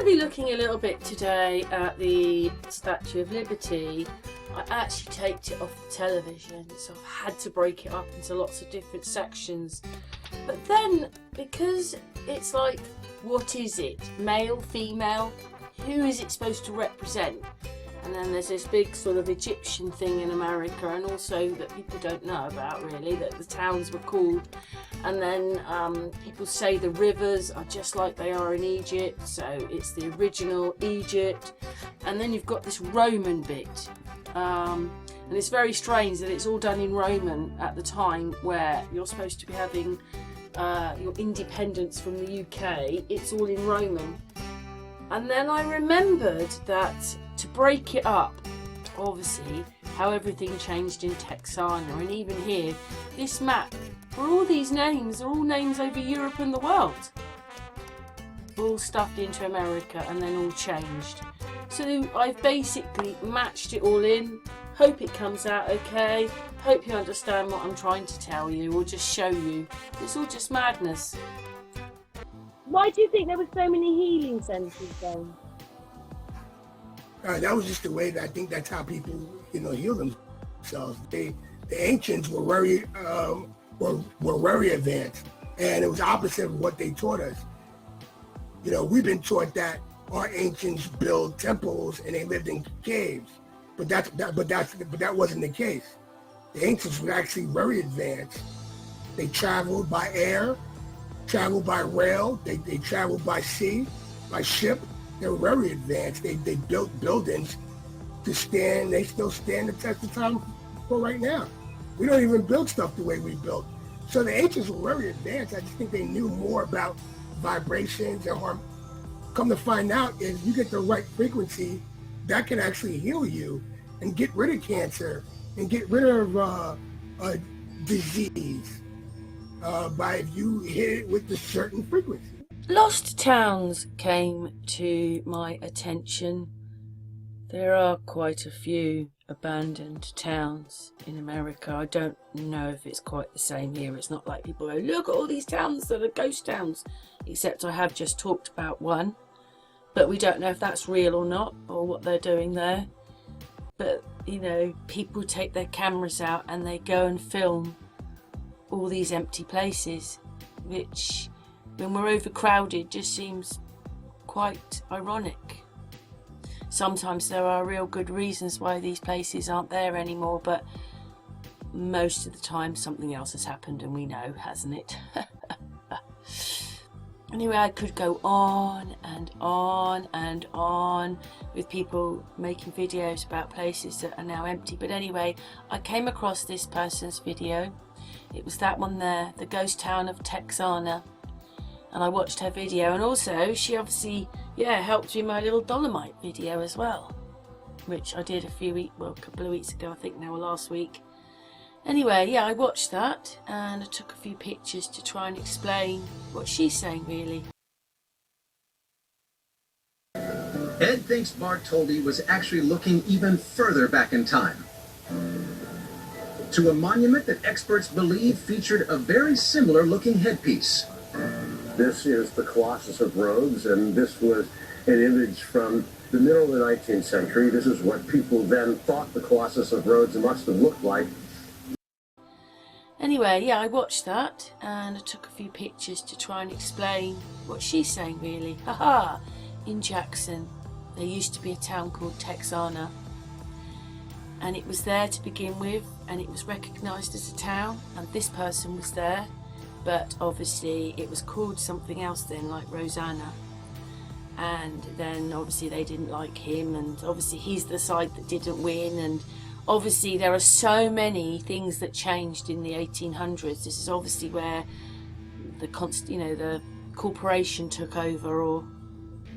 to be looking a little bit today at the Statue of Liberty. I actually taped it off the television, so I've had to break it up into lots of different sections. But then, because it's like, what is it? Male, female? Who is it supposed to represent? And then there's this big sort of Egyptian thing in America, and also that people don't know about really, that the towns were called. And then people say the rivers are just like they are in Egypt, so it's the original Egypt. And then you've got this Roman bit. And it's very strange that it's all done in Roman at the time where you're supposed to be having your independence from the UK. It's all in Roman. And then I remembered that to break it up, obviously, how everything changed in Texana, and even here, this map, for all these names, are all names over Europe and the world. All stuffed into America and then all changed. So I've basically matched it all in. Hope it comes out okay. Hope you understand what I'm trying to tell you or just show you. It's all just madness. Why do you think there were so many healing centres then? That was just the way that I think that's how people, heal themselves. The ancients were very advanced, and it was opposite of what they taught us. We've been taught that our ancients built temples and they lived in caves, but that wasn't the case. The ancients were actually very advanced. They traveled by air, traveled by rail, they traveled by sea, by ship. They were very advanced. They built buildings to stand. They still stand the test of time for right now. We don't even build stuff the way we built. So the ancients were very advanced. I just think they knew more about vibrations and harm. Come to find out is you get the right frequency that can actually heal you and get rid of cancer and get rid of disease by if you hit it with a certain frequency. Lost towns came to my attention. There are quite a few abandoned towns in America. I don't know if it's quite the same here. It's not like people go, look at all these towns that are ghost towns, except I have just talked about one, but we don't know if that's real or not, or what they're doing there. But people take their cameras out and they go and film all these empty places, which when we're overcrowded just seems quite ironic. Sometimes there are real good reasons why these places aren't there anymore, but most of the time something else has happened, and we know, hasn't it? Anyway, I could go on and on and on with people making videos about places that are now empty. But anyway, I came across this person's video. It was that one there, the ghost town of Texana. And I watched her video, and also she obviously, helped me my little Dolomite video as well, which I did a couple of weeks ago, I think now, or last week. Anyway, I watched that and I took a few pictures to try and explain what she's saying, really. Ed thinks Bartoldi was actually looking even further back in time, to a monument that experts believe featured a very similar looking headpiece. This is the Colossus of Rhodes, and this was an image from the middle of the 19th century. This is what people then thought the Colossus of Rhodes must have looked like. Anyway, I watched that and I took a few pictures to try and explain what she's saying, really. Haha! In Jackson, there used to be a town called Texana, and it was there to begin with, and it was recognised as a town, and this person was there. But obviously it was called something else then, like Rosanna. And then obviously they didn't like him, and obviously he's the side that didn't win. And obviously there are so many things that changed in the 1800s. This is obviously where the corporation took over or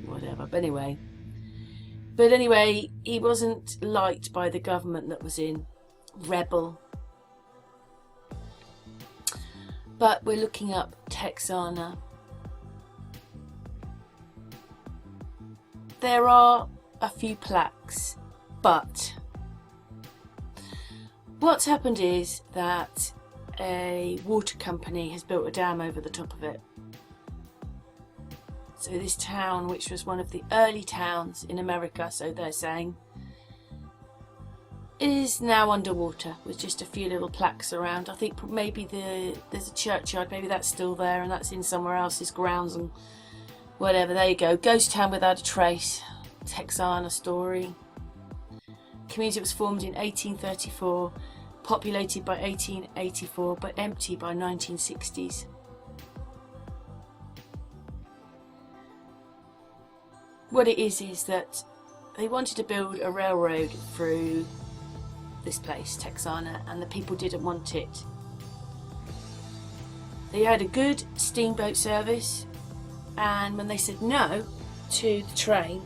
whatever. But anyway, he wasn't liked by the government that was in. Rebel. But we're looking up Texana. There are a few plaques, but what's happened is that a water company has built a dam over the top of it. So this town, which was one of the early towns in America, so they're saying, is now underwater with just a few little plaques around. I think maybe there's a churchyard, maybe that's still there and that's in somewhere else's grounds and whatever. There you go. Ghost town without a trace. Texana story. Community was formed in 1834, populated by 1884, but empty by 1960s. What it is that they wanted to build a railroad through this place, Texana, and the people didn't want it. They had a good steamboat service, and when they said no to the train,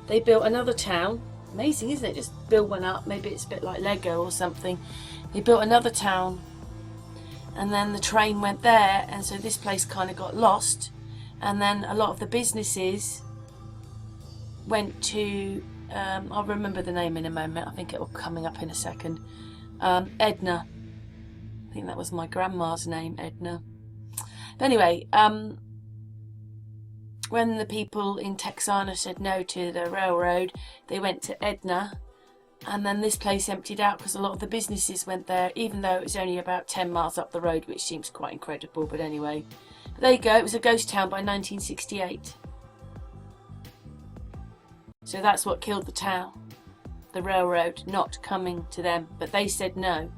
they built another town. Amazing, isn't it? Just build one up. Maybe it's a bit like Lego or something. They built another town, and then the train went there, and so this place kind of got lost, and then a lot of the businesses went to I'll remember the name in a moment. I think it will coming up in a second. Edna. I think that was my grandma's name, Edna. But anyway, when the people in Texana said no to the railroad, they went to Edna, and then this place emptied out because a lot of the businesses went there, even though it was only about 10 miles up the road, which seems quite incredible. But anyway, there you go. It was a ghost town by 1968. So that's what killed the town, the railroad not coming to them, but they said no.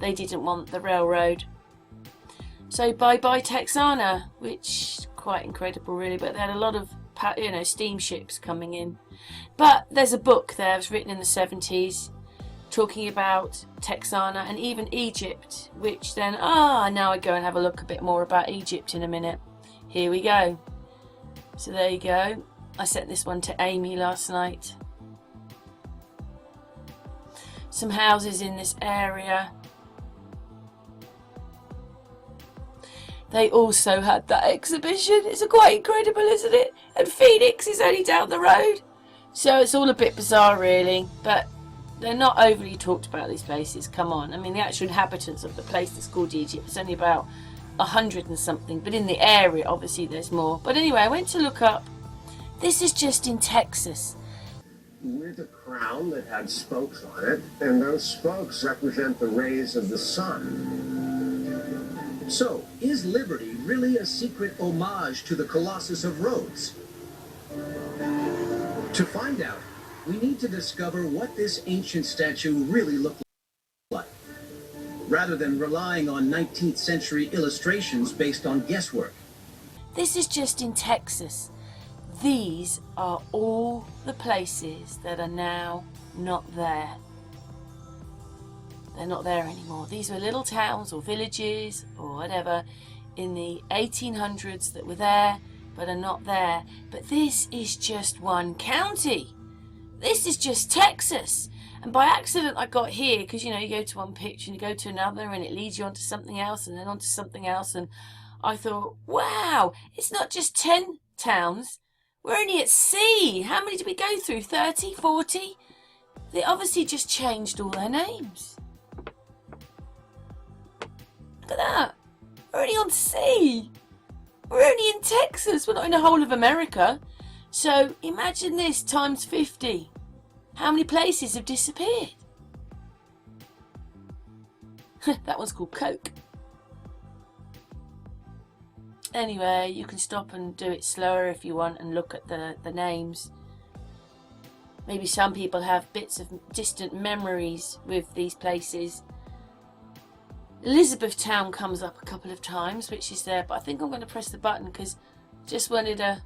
They didn't want the railroad. So bye-bye Texana, which quite incredible really, but they had a lot of, steamships coming in. But there's a book there, it was written in the 70s, talking about Texana and even Egypt, which then, now I go and have a look a bit more about Egypt in a minute. Here we go. So there you go. I sent this one to Amy last night. Some houses in this area. They also had that exhibition. It's quite incredible, isn't it? And Phoenix is only down the road. So it's all a bit bizarre really, but they're not overly talked about, these places. Come on. I mean, the actual inhabitants of the place that's called Egypt is only about 100 and something, but in the area obviously there's more. But anyway, I went to look up. This is just in Texas. With a crown that had spokes on it, and those spokes represent the rays of the sun. So, is Liberty really a secret homage to the Colossus of Rhodes? To find out, we need to discover what this ancient statue really looked like, rather than relying on 19th century illustrations based on guesswork. This is just in Texas. These are all the places that are now not there. They're not there anymore. These were little towns or villages or whatever in the 1800s that were there but are not there. But this is just one county. This is just Texas. And by accident I got here because, you go to one picture and you go to another and it leads you onto something else and then onto something else. And I thought, wow, it's not just 10 towns. We're only at sea. How many did we go through? 30, 40? They obviously just changed all their names. Look at that. We're only on sea. We're only in Texas. We're not in the whole of America. So imagine this times 50. How many places have disappeared? That one's called Coke. Anyway, you can stop and do it slower if you want and look at the names. Maybe some people have bits of distant memories with these places. Elizabethtown comes up a couple of times, which is there, but I think I'm going to press the button because just wanted to...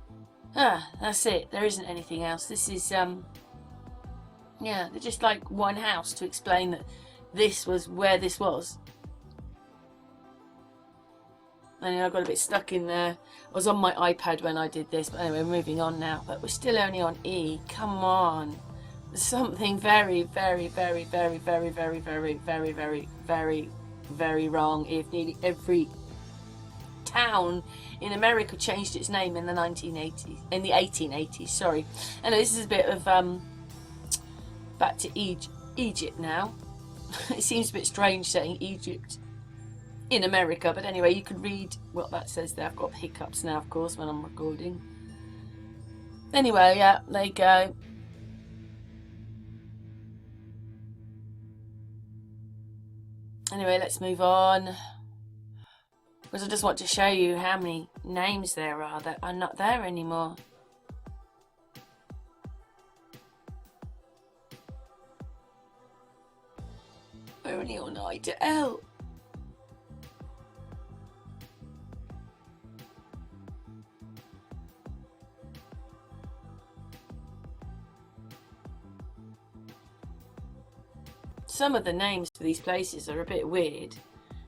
that's it. There isn't anything else. This is, they're just like one house to explain that this was where this was. Anyway, I got a bit stuck in there. I was on my iPad when I did this, but anyway, moving on now. But we're still only on E. Come on. There's something very, very, very, very, very, very, very, very, very, very, very wrong if nearly every town in America changed its name in the 1880s, sorry. Anyway, this is a bit of back to Egypt now. It seems a bit strange saying Egypt. in America. But anyway, you can read what that says there. I've got hiccups now, of course, when I'm recording. Anyway, yeah, there you go. Anyway, let's move on. Because I just want to show you how many names there are that are not there anymore. We're only on I-L. Some of the names for these places are a bit weird,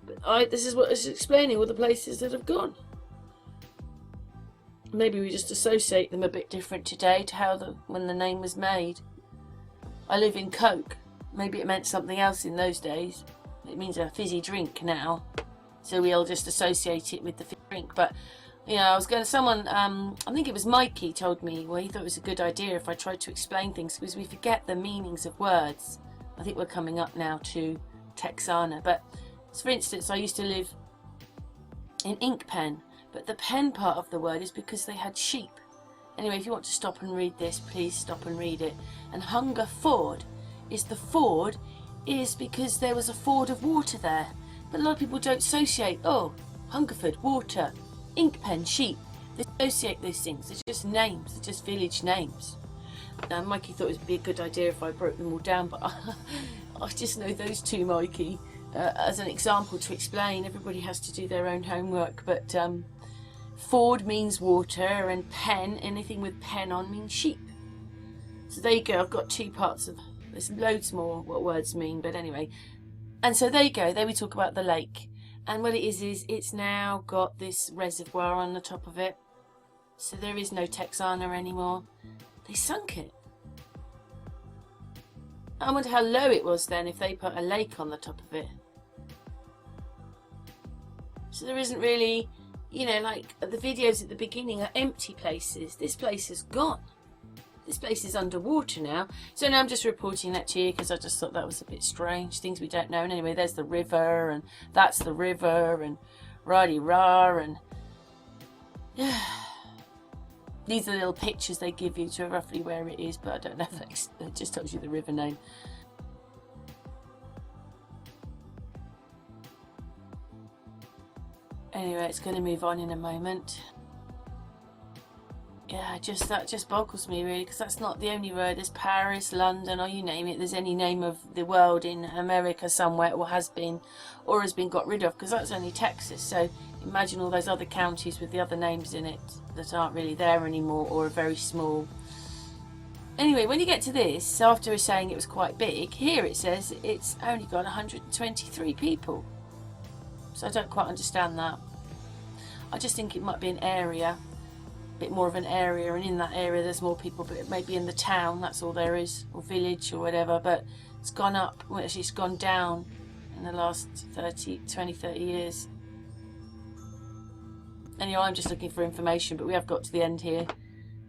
but this is what is explaining all the places that have gone. Maybe we just associate them a bit different today to how when the name was made. I live in Coke. Maybe it meant something else in those days. It means a fizzy drink now, so we all just associate it with the fizzy drink. But you know, I was going to someone. I think it was Mikey told me. Well, he thought it was a good idea if I tried to explain things because we forget the meanings of words. I think we're coming up now to Texana, but for instance, I used to live in Inkpen, but the pen part of the word is because they had sheep. Anyway, if you want to stop and read this, please stop and read it. And Hungerford is the ford is because there was a ford of water there, but a lot of people don't associate, oh, Hungerford, water, Inkpen, sheep. They associate those things. They're just names, they're just village names. Mikey thought it would be a good idea if I broke them all down, but I just know those two, Mikey, as an example to explain. Everybody has to do their own homework, but ford means water, and pen, anything with pen on, means sheep. So there you go. I've got two parts of. There's loads more what words mean, but anyway. And so there you go. There we talk about the lake, and what it is it's now got this reservoir on the top of it, so there is no Texana anymore. They sunk it. I wonder how low it was then if they put a lake on the top of it. So there isn't really, you know, like the videos at the beginning are empty places. This place is gone. This place is underwater now. So now I'm just reporting that to you because I just thought that was a bit strange. Things we don't know. And anyway, there's the river, and that's the river, and rah-de-rah, and these are the little pictures they give you to roughly where it is, but I don't know if it just tells you the river name. Anyway, it's going to move on in a moment. Yeah, that just boggles me really, because that's not the only word. There's Paris, London, or you name it. There's any name of the world in America somewhere, or has been got rid of, because that's only Texas. So imagine all those other counties with the other names in it that aren't really there anymore, or are very small. Anyway, when you get to this, after saying it was quite big, here it says it's only got 123 people. So I don't quite understand that. I just think it might be an area, a bit more of an area, and in that area there's more people, but maybe in the town that's all there is, or village or whatever. But it's gone up, well, actually it's gone down in the last 20, 30 years. Anyway, I'm just looking for information, but we have got to the end here.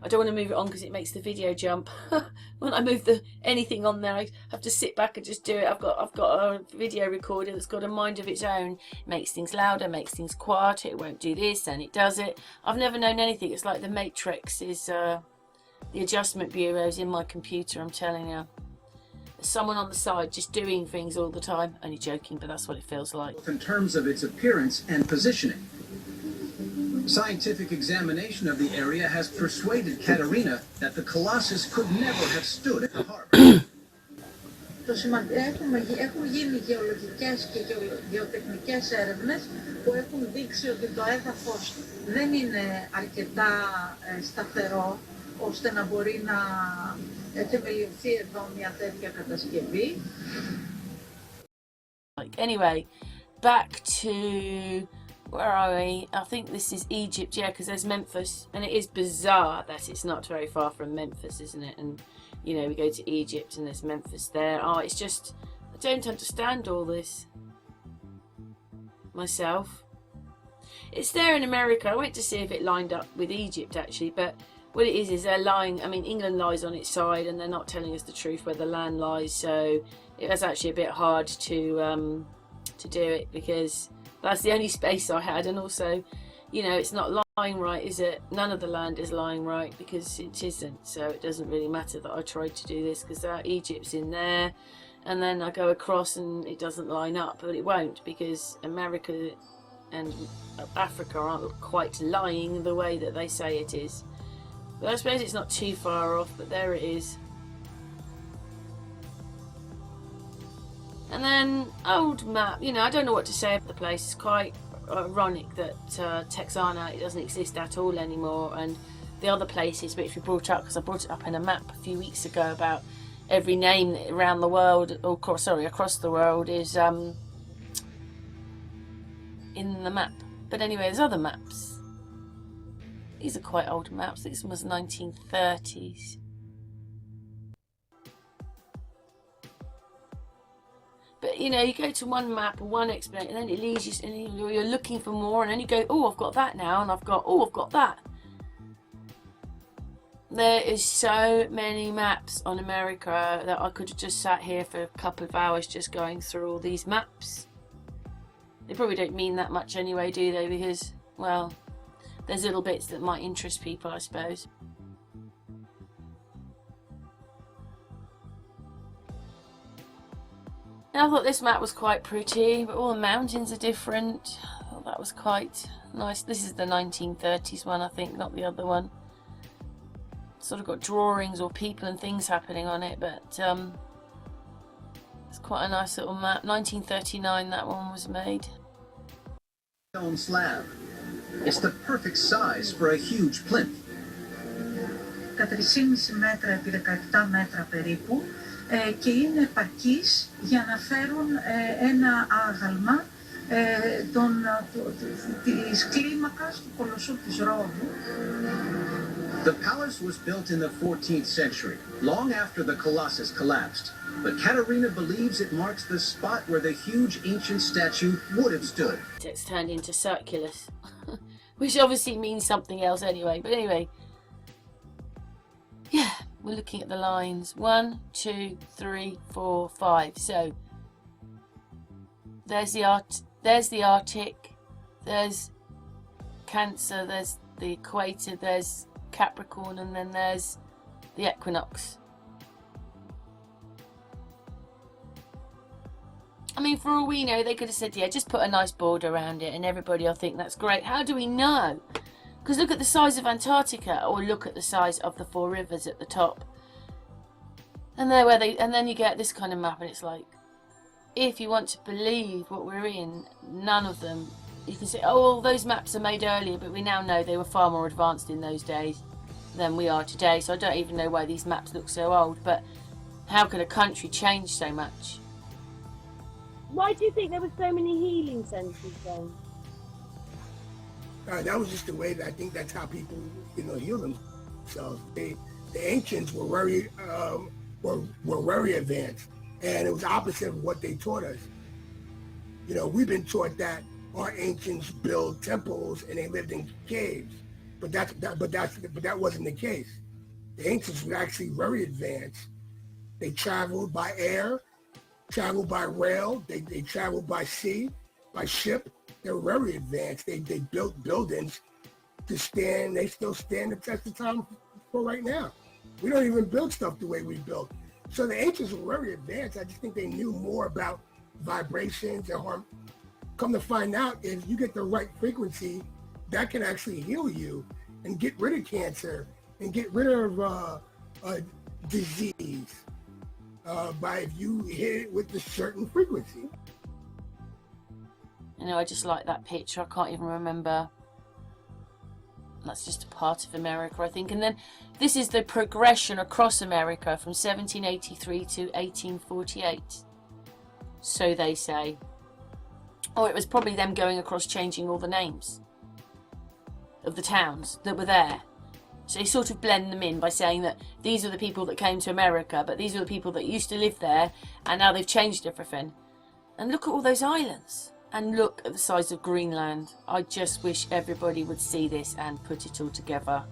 I don't want to move it on because it makes the video jump. When I move anything on there, I have to sit back and just do it. I've got a video recorder that's got a mind of its own. It makes things louder, makes things quieter. It won't do this, and it does it. I've never known anything. It's like the Matrix is the adjustment bureaus in my computer. I'm telling you, there's someone on the side just doing things all the time. Only joking, but that's what it feels like. In terms of its appearance and positioning. Scientific examination of the area has persuaded Katerina that the Colossus could never have stood at the harbor. Έχουν γίνει γεωλογικές και γεωτεχνικές έρευνες που έχουν δείξει ότι το έδαφος δεν είναι αρκετά σταθερό ώστε να μπορεί να θεμελιωθεί εδώ μια τέτοια κατασκευή. Anyway, back to... where are we? I think this is Egypt, yeah, because there's Memphis, and it is bizarre that it's not very far from Memphis, isn't it? And you know, we go to Egypt and there's Memphis there. Oh, it's just, I don't understand all this myself. It's there in America. I went to see if it lined up with Egypt actually, but what it is they're lying. I mean, England lies on its side and they're not telling us the truth where the land lies, so it was actually a bit hard to do it, because That's the only space I had. And also, you know, it's not lying right, is it? None of the land is lying right, because it isn't. So it doesn't really matter that I tried to do this, because Egypt's in there, and then I go across and it doesn't line up. But it won't, because America and Africa aren't quite lying the way that they say it is. But I suppose it's not too far off, but there it is. And then old map, you know, I don't know what to say of the place. It's quite ironic that Texana, it doesn't exist at all anymore, and the other places which we brought up, because I brought it up in a map a few weeks ago about every name around the world, or across the world, is in the map. But anyway, there's other maps. These are quite old maps. This one was 1930s. But you know, you go to one map or one explanation, and then it leads you, and you're looking for more, and then you go, oh, I've got that now, and I've got that. There is so many maps on America that I could have just sat here for a couple of hours just going through all these maps. They probably don't mean that much anyway, do they? Because, well, there's little bits that might interest people, I suppose. Now, I thought this map was quite pretty, but all the mountains are different. I thought that was quite nice. This is the 1930s one, I think, not the other one. Sort of got drawings or people and things happening on it, but it's quite a nice little map. 1939 that one was made. Stone slab. It's the perfect size for a huge plinth. Τα 3,5 μέτρα επί 17 μέτρα περίπου, και είναι επαρκής για να φέρουν ένα άγαλμα της κλίμακας του κολοσσού της Ρόδου. The palace was built in the 14th century, long after the Colossus collapsed. But Katerina believes it marks the spot where the huge ancient statue would have stood. It's turned into circulus, which obviously means something else anyway. But anyway, yeah, we're looking at the lines. 1, 2, 3, 4, 5. So there's the Arctic, there's Cancer, there's the equator, there's Capricorn, and then there's the equinox. I mean, for all we know, they could have said, yeah, just put a nice border around it and everybody will think that's great. How do we know? Because look at the size of Antarctica, or look at the size of the 4 rivers at the top. And there where and then you get this kind of map, and it's like, if you want to believe what we're in, none of them, you can say, oh, well, those maps are made earlier, but we now know they were far more advanced in those days than we are today. So I don't even know why these maps look so old, but how could a country change so much? Why do you think there were so many healing centres then? That was just the way that I think that's how people, you know, heal themselves. The ancients were very advanced, and it was opposite of what they taught us. You know, we've been taught that our ancients built temples and they lived in caves, but that wasn't the case. The ancients were actually very advanced. They traveled by air, traveled by rail, they traveled by sea, by ship. They were very advanced. They built buildings to stand. They still stand the test of time for right now. We don't even build stuff the way we built. So the ancients were very advanced. I just think they knew more about vibrations and harm. Come to find out, if you get the right frequency, that can actually heal you and get rid of cancer and get rid of disease by if you hit it with a certain frequency. You know, I just like that picture. I can't even remember. That's just a part of America, I think. And then this is the progression across America from 1783 to 1848. So they say. Or it was probably them going across, changing all the names of the towns that were there. So they sort of blend them in by saying that these are the people that came to America, but these are the people that used to live there, and now they've changed everything. And look at all those islands. And look at the size of Greenland. I just wish everybody would see this and put it all together.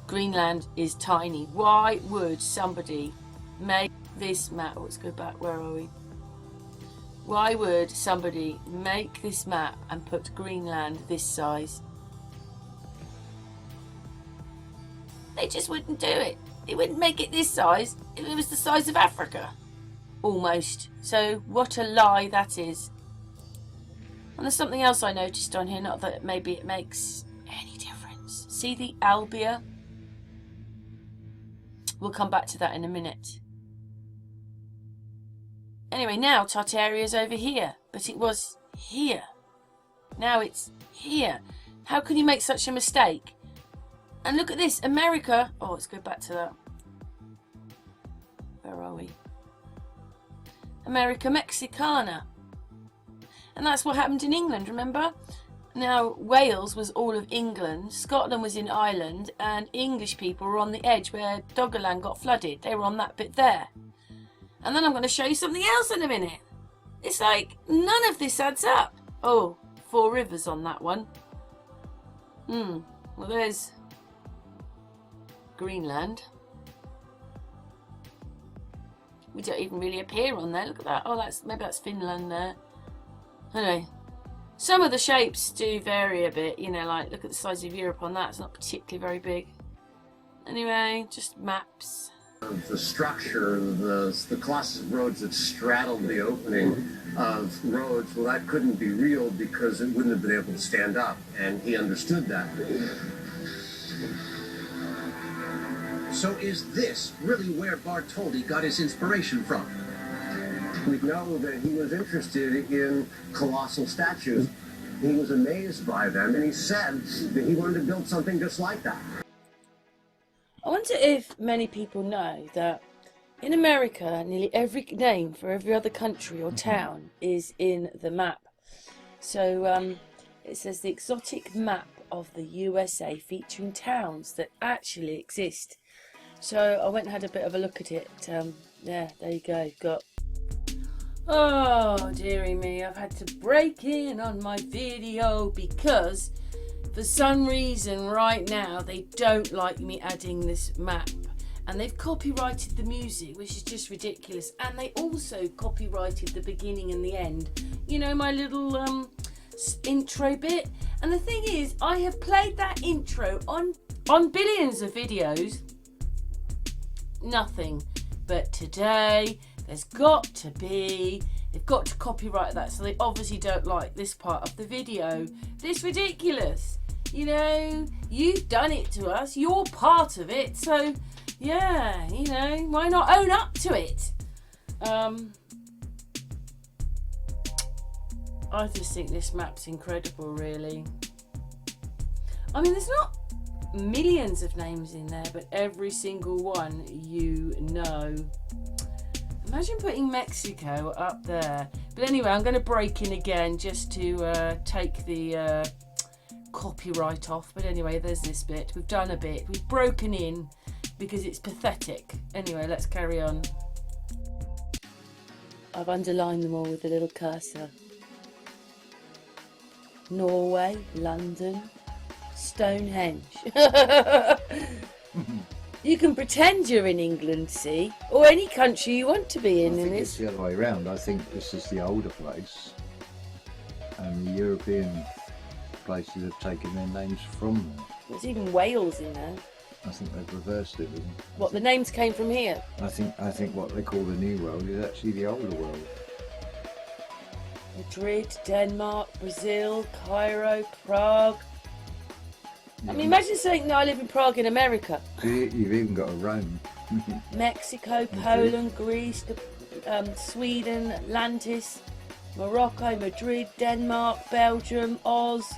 Greenland is tiny. Why would somebody make this map? Let's go back. Where are we? Why would somebody make this map and put Greenland this size? They just wouldn't do it. They wouldn't make it this size if it was the size of Africa. Almost. So what a lie that is. And there's something else I noticed on here, not that maybe it makes any difference. See the albia? We'll come back to that in a minute. Anyway, now Tartaria's over here, but it was here. Now it's here. How can you make such a mistake? And look at this, America. Oh, let's go back to that. Where are we? America Mexicana. And that's what happened in England, remember? Now, Wales was all of England, Scotland was in Ireland, and English people were on the edge where Doggerland got flooded. They were on that bit there. And then I'm going to show you something else in a minute. It's like, none of this adds up. Oh, 4 rivers on that one. Well, there's Greenland. We don't even really appear on there. Look at that. Oh, maybe that's Finland there. Anyway, some of the shapes do vary a bit. You know, like, look at the size of Europe on that. It's not particularly very big. Anyway, just maps. The structure, the colossus of roads that straddled the opening of roads, well, that couldn't be real because it wouldn't have been able to stand up, and he understood that. So is this really where Bartholdi got his inspiration from? We know that he was interested in colossal statues. He was amazed by them, and he said that he wanted to build something just like that. I wonder if many people know that in America, nearly every name for every other country or town is in the map. So it says the exotic map of the USA featuring towns that actually exist. So I went and had a bit of a look at it. Yeah, there you go. Got. Oh, dearie me, I've had to break in on my video because for some reason right now they don't like me adding this map, and they've copyrighted the music, which is just ridiculous, and they also copyrighted the beginning and the end, you know, my little intro bit. And the thing is, I have played that intro on billions of videos, nothing. But today they've got to copyright that, so they obviously don't like this part of the video. This ridiculous. You know, you've done it to us, you're part of it, so yeah, you know, why not own up to it? I just think this map's incredible, really. I mean, there's not millions of names in there, but every single one you know. Imagine putting Mexico up there. But anyway, I'm going to break in again just to take the copyright off. But anyway, there's this bit. We've done a bit. We've broken in because it's pathetic. Anyway, let's carry on. I've underlined them all with a little cursor. Norway, London, Stonehenge. You can pretend you're in England, see, or any country you want to be in. I think it's the other way around. I think this is the older place, and the European places have taken their names from them. There's even Wales in there. I think they've reversed it. What, the names came from here? I think what they call the New World is actually the older world. Madrid, Denmark, Brazil, Cairo, Prague. I mean, imagine saying, no, I live in Prague in America. You've even got a Rome. Mexico, Poland, Greece, Sweden, Atlantis, Morocco, Madrid, Denmark, Belgium, Oz,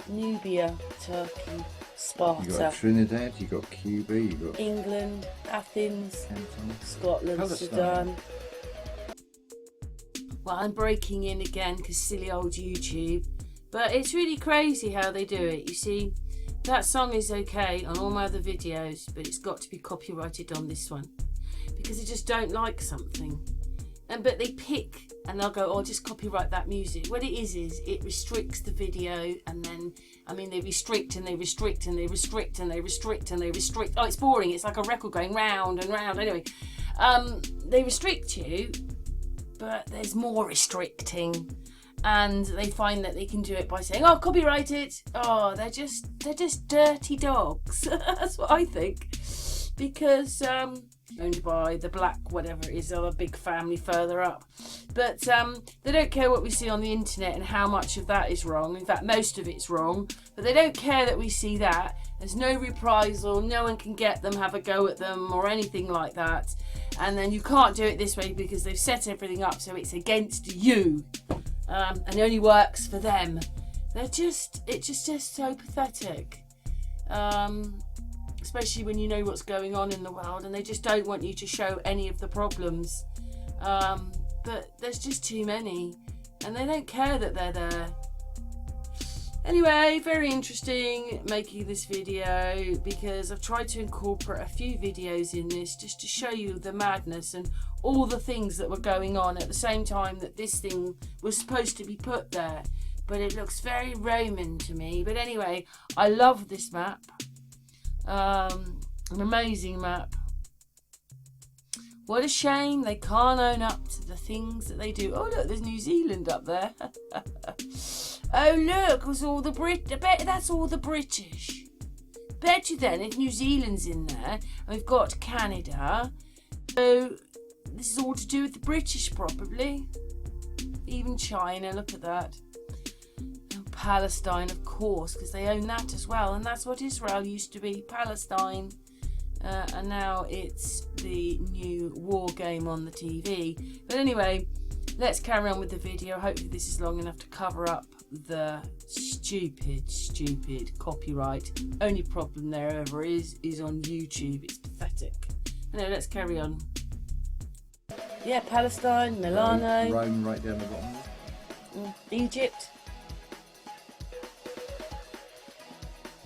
Nubia, Turkey, Sparta. You've got Trinidad, you've got Cuba, you've got England, Athens, Canton. Scotland, Sudan. Well, I'm breaking in again because silly old YouTube. But it's really crazy how they do it. You see, that song is okay on all my other videos, but it's got to be copyrighted on this one because they just don't like something. But they pick and they'll go, oh, just copyright that music. What it is it restricts the video, and then, I mean, they restrict and they restrict and they restrict and they restrict and they restrict. Oh, it's boring. It's like a record going round and round. Anyway, they restrict you, but there's more restricting, and they find that they can do it by saying, "Oh, copyright it." Oh, they're just dirty dogs. That's what I think, because owned by the black whatever it is, other big family further up, but they don't care what we see on the internet and how much of that is wrong. In fact, most of it's wrong, but they don't care that we see that. There's no reprisal, no one can get them, have a go at them or anything like that. And then you can't do it this way because they've set everything up so it's against you, and it only works for them. It's just so pathetic, especially when you know what's going on in the world, and they just don't want you to show any of the problems. But there's just too many, and they don't care that they're there. Anyway, very interesting making this video, because I've tried to incorporate a few videos in this just to show you the madness and all the things that were going on at the same time that this thing was supposed to be put there. But it looks very Roman to me. But anyway, I love this map. An amazing map. What a shame they can't own up to the things that they do. Oh look, there's New Zealand up there. Oh look, it's all the I bet that's all the British. Bet you then if New Zealand's in there, and we've got Canada, so this is all to do with the British probably. Even China, look at that. And Palestine, of course, because they own that as well, and that's what Israel used to be, Palestine. And now it's the new war game on the TV. But anyway, let's carry on with the video. Hopefully this is long enough to cover up the stupid copyright. Only problem there ever is on YouTube. It's pathetic. Anyway, let's carry on. Yeah, Palestine, Milano. Rome right down the bottom. Egypt.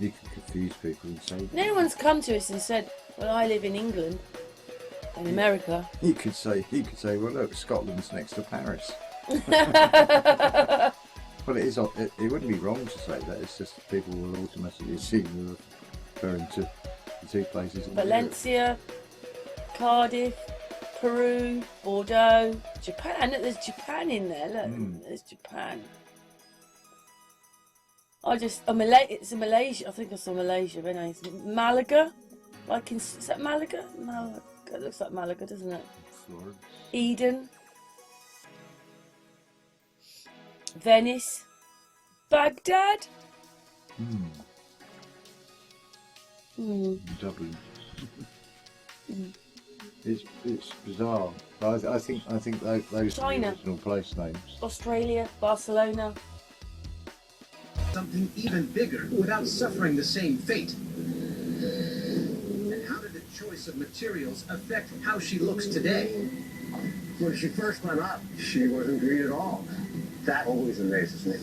You can confuse people and say... No one's come to us and said, well, I live in England, in America. You could say, well, look, Scotland's next to Paris. Well, it wouldn't be wrong to say that. It's just people will automatically assume we're referring to the two places. Valencia, Cardiff, Peru, Bordeaux, Japan. Look, there's Japan in there. Look, there's Japan. It's a Malaysia. I think I saw Malaysia. When I Malaga, is that Malaga? Malaga. It looks like Malaga, doesn't it? Florence. Eden, Venice, Baghdad. Dublin. It's bizarre. I think those China. are the original place names. Australia, Barcelona. Something even bigger without suffering the same fate. And how did the choice of materials affect how she looks today? When she first went up, she wasn't green at all. That always amazes me.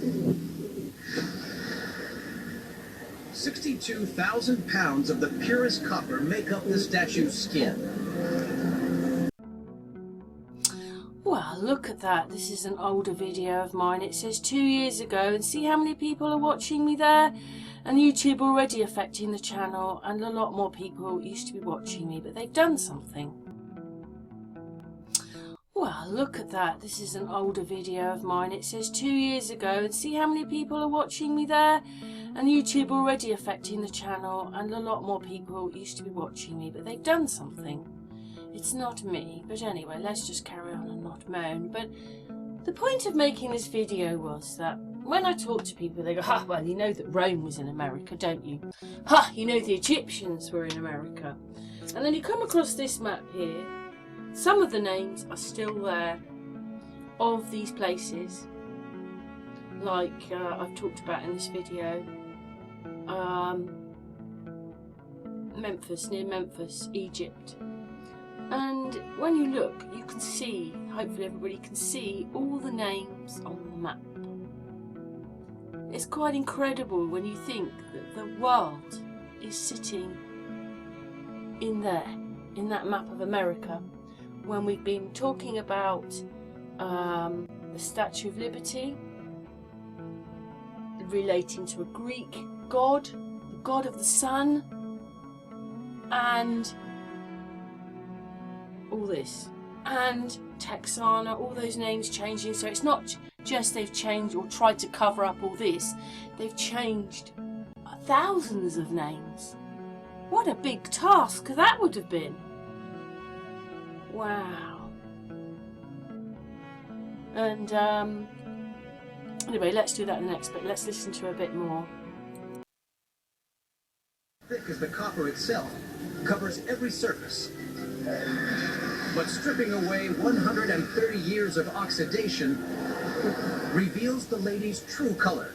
62,000 pounds of the purest copper make up the statue's skin. Well, look at that. This is an older video of mine. It says 2 years ago, and see how many people are watching me there? And YouTube already affecting the channel, and a lot more people used to be watching me, but they've done something. Well, look at that. This is an older video of mine. It says 2 years ago, and see how many people are watching me there? And YouTube already affecting the channel, and a lot more people used to be watching me, but they've done something. It's not me, but anyway, let's just carry on and not moan. But the point of making this video was that when I talk to people, they go, "Ha, well, you know that Rome was in America, don't you? Ha, you know the Egyptians were in America." And then you come across this map here. Some of the names are still there of these places, like I've talked about in this video. Memphis, near Memphis, Egypt. And when you look, you can see, hopefully everybody can see, all the names on the map. It's quite incredible when you think that the world is sitting in there, in that map of America, when we've been talking about the Statue of Liberty, relating to a Greek god, the god of the sun, and all this. and Texana, all those names changing. So it's not just they've changed or tried to cover up all this, they've changed thousands of names. What a big task that would have been. Wow. And anyway, let's do that in the next bit. Let's listen to a bit more. Thick as the copper itself, covers every surface. But stripping away 130 years of oxidation reveals the lady's true color.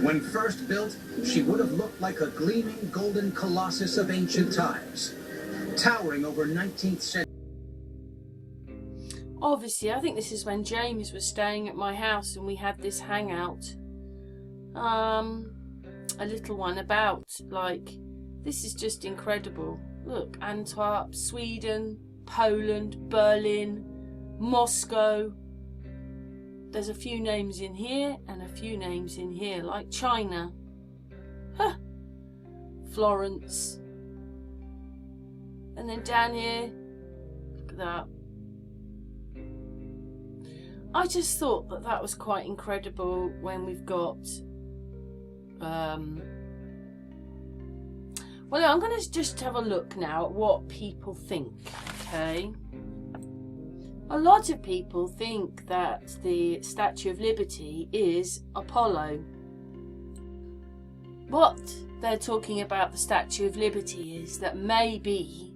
When first built, she would have looked like a gleaming golden colossus of ancient times, towering over 19th century. Obviously, I think this is when James was staying at my house and we had this hangout. A little one about, like, this is just incredible. Look, Antwerp, Sweden, Poland, Berlin, Moscow. There's a few names in here and a few names in here, like China. Huh. Florence. And then down here, look at that. I just thought that that was quite incredible when we've got well, I'm going to just have a look now at what people think, okay? A lot of people think that the Statue of Liberty is Apollo. What they're talking about the Statue of Liberty is that maybe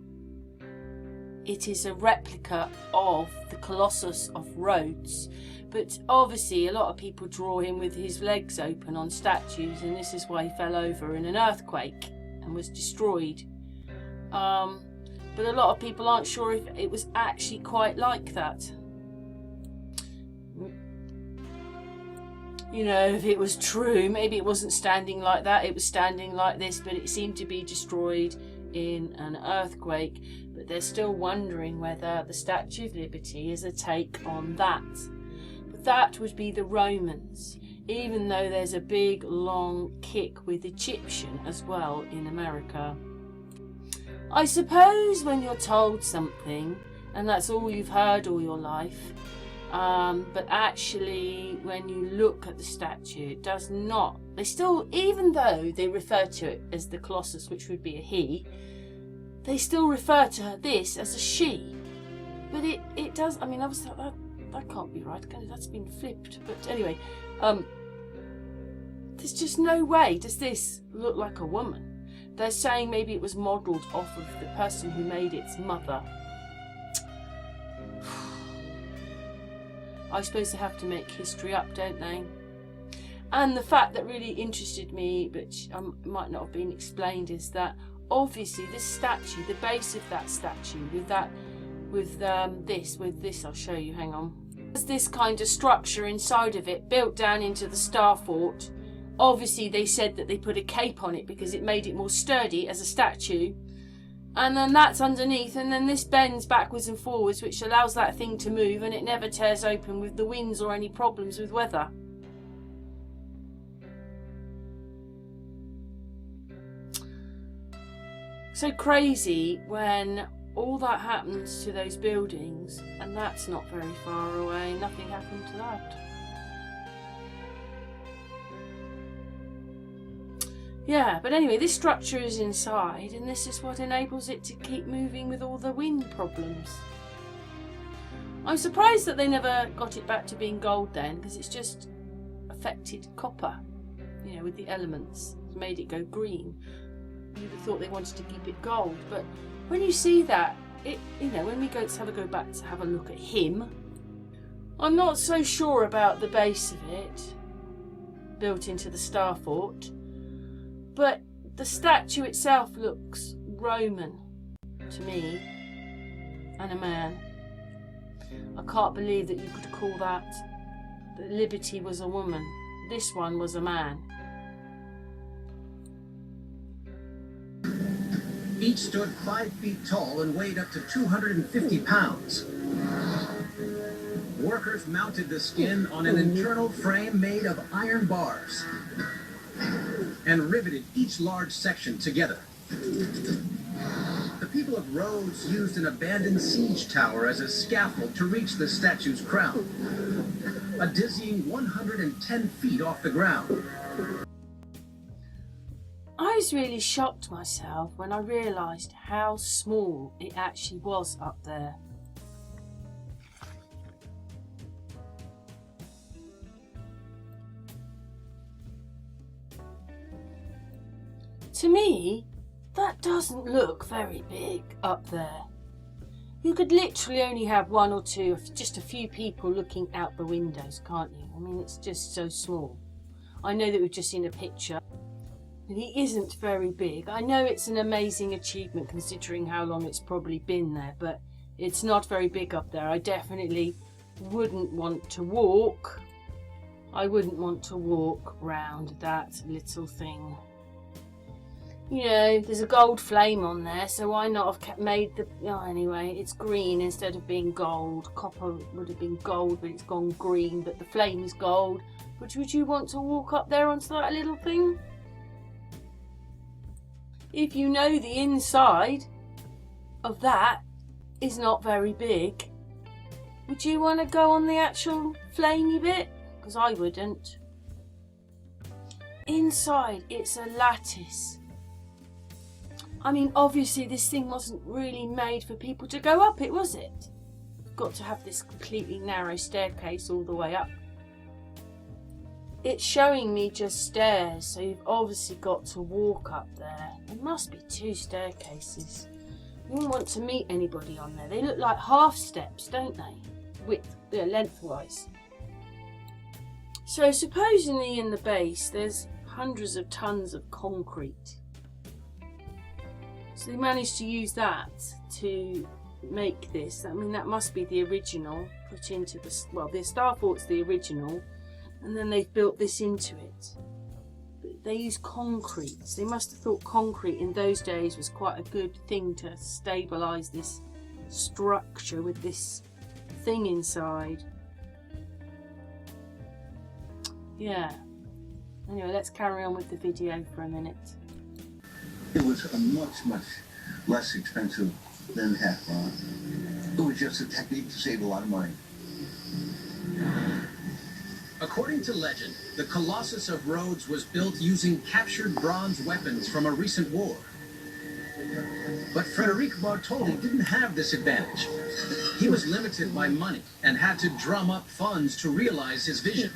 it is a replica of the Colossus of Rhodes, but obviously a lot of people draw him with his legs open on statues, and this is why he fell over in an earthquake and was destroyed. But a lot of people aren't sure if it was actually quite like that. You know, if it was true, maybe it wasn't standing like that, it was standing like this, but it seemed to be destroyed in an earthquake. But they're still wondering whether the Statue of Liberty is a take on that. But that would be the Romans, even though there's a big long kick with Egyptian as well in America. I suppose when you're told something and that's all you've heard all your life, but actually when you look at the statue, it does not, they still, even though they refer to it as the Colossus, which would be a he, they still refer to this as a she. But it does, I mean, obviously that can't be right, that's been flipped. But anyway, there's just no way does this look like a woman. They're saying maybe it was modelled off of the person who made its mother. I suppose they have to make history up, don't they? And the fact that really interested me, which might not have been explained, is that obviously this statue, the base of that statue, with this, I'll show you, hang on. There's this kind of structure inside of it, built down into the star fort. Obviously they said that they put a cape on it because it made it more sturdy as a statue. And then that's underneath, and then this bends backwards and forwards, which allows that thing to move, and it never tears open with the winds or any problems with weather. So crazy when all that happens to those buildings, and that's not very far away. Nothing happened to that. Yeah, but anyway, this structure is inside, and this is what enables it to keep moving with all the wind problems. I'm surprised that they never got it back to being gold then, because it's just affected copper, you know, with the elements. It's made it go green. You'd have thought they wanted to keep it gold, but when you see that, you know, when we go back to have a look at him, I'm not so sure about the base of it, built into the star fort. But the statue itself looks Roman to me, and a man. I can't believe that you could call that Liberty was a woman. This one was a man. Each stood 5 feet tall and weighed up to 250 pounds. Workers mounted the skin on an internal frame made of iron bars and riveted each large section together. The people of Rhodes used an abandoned siege tower as a scaffold to reach the statue's crown, a dizzying 110 feet off the ground. I was really shocked myself when I realised how small it actually was up there. To me, that doesn't look very big up there. You could literally only have one or two, just a few people looking out the windows, can't you? I mean, it's just so small. I know that we've just seen a picture, and it isn't very big. I know it's an amazing achievement considering how long it's probably been there, but it's not very big up there. I definitely wouldn't want to walk. I wouldn't want to walk round that little thing. You know, there's a gold flame on there, so why not have made the... Oh, anyway, it's green instead of being gold. Copper would have been gold, but it's gone green, but the flame is gold. But would you want to walk up there onto that little thing? If you know the inside of that is not very big, would you want to go on the actual flamey bit? Because I wouldn't. Inside, it's a lattice. I mean, obviously this thing wasn't really made for people to go up it, was it? You've got to have this completely narrow staircase all the way up. It's showing me just stairs, so you've obviously got to walk up there. There must be 2 staircases. You wouldn't want to meet anybody on there. They look like half steps, don't they? Lengthwise. So supposedly in the base there's hundreds of tons of concrete. So they managed to use that to make this. I mean, that must be the original put into the... Well, the starport's the original, and then they've built this into it. But they use concrete. So they must have thought concrete in those days was quite a good thing to stabilise this structure with this thing inside. Yeah. Anyway, let's carry on with the video for a minute. It was a much less expensive than Hefron. It was just a technique to save a lot of money. According to legend, the Colossus of Rhodes was built using captured bronze weapons from a recent war. But Frederic Bartholdi didn't have this advantage. He was limited by money and had to drum up funds to realize his vision.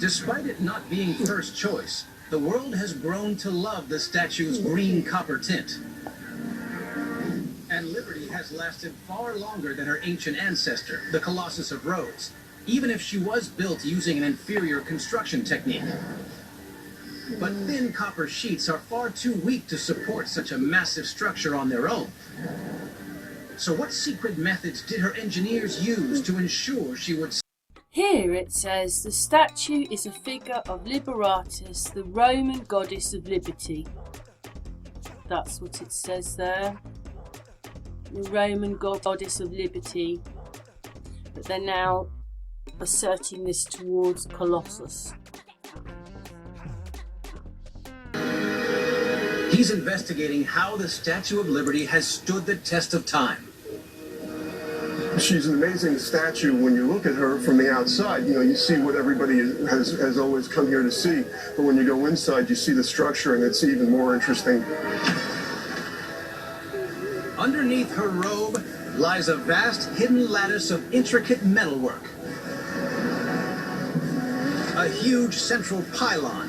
Despite it not being first choice, the world has grown to love the statue's green copper tint. And Liberty has lasted far longer than her ancient ancestor, the Colossus of Rhodes, even if she was built using an inferior construction technique. But thin copper sheets are far too weak to support such a massive structure on their own. So what secret methods did her engineers use to ensure she would... Here it says the statue is a figure of Liberatus, the Roman goddess of liberty. That's what it says there. The Roman goddess of liberty. But they're now asserting this towards Colossus. He's investigating how the Statue of Liberty has stood the test of time. She's an amazing statue when you look at her from the outside. You know, you see what everybody has always come here to see. But when you go inside, you see the structure, and it's even more interesting. Underneath her robe lies a vast hidden lattice of intricate metalwork. A huge central pylon.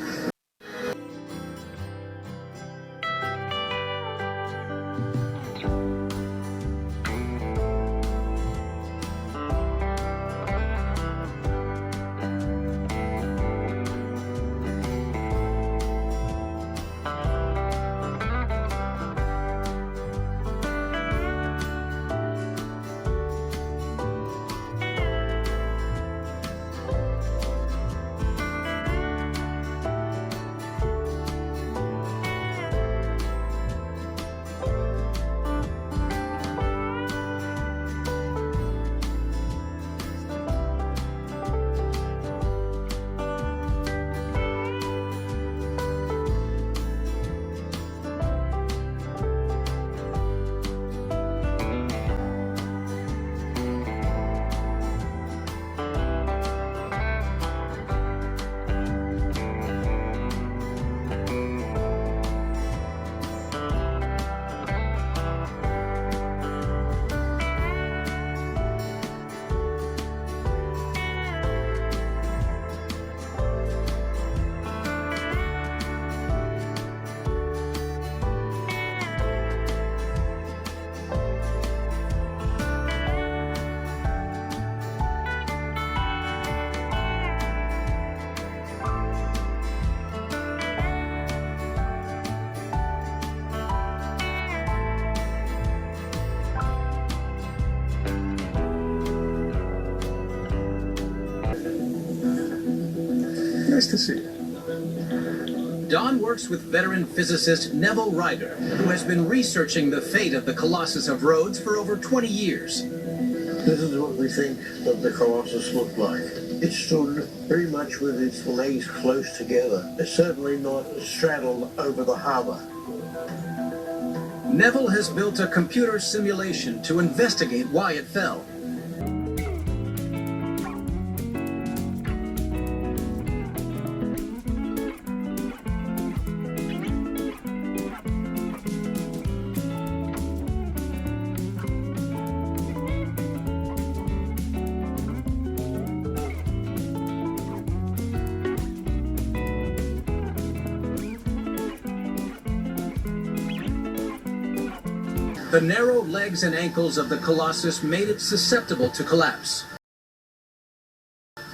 Nice to see you. Don works with veteran physicist Neville Ryder, who has been researching the fate of the Colossus of Rhodes for over 20 years. This is what we think that the Colossus looked like. It stood very much with its legs close together. It's certainly not straddled over the harbour. Neville has built a computer simulation to investigate why it fell. The narrow legs and ankles of the Colossus made it susceptible to collapse.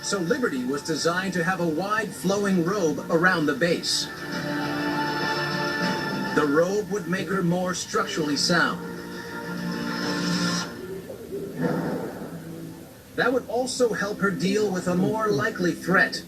So Liberty was designed to have a wide flowing robe around the base. The robe would make her more structurally sound. That would also help her deal with a more likely threat.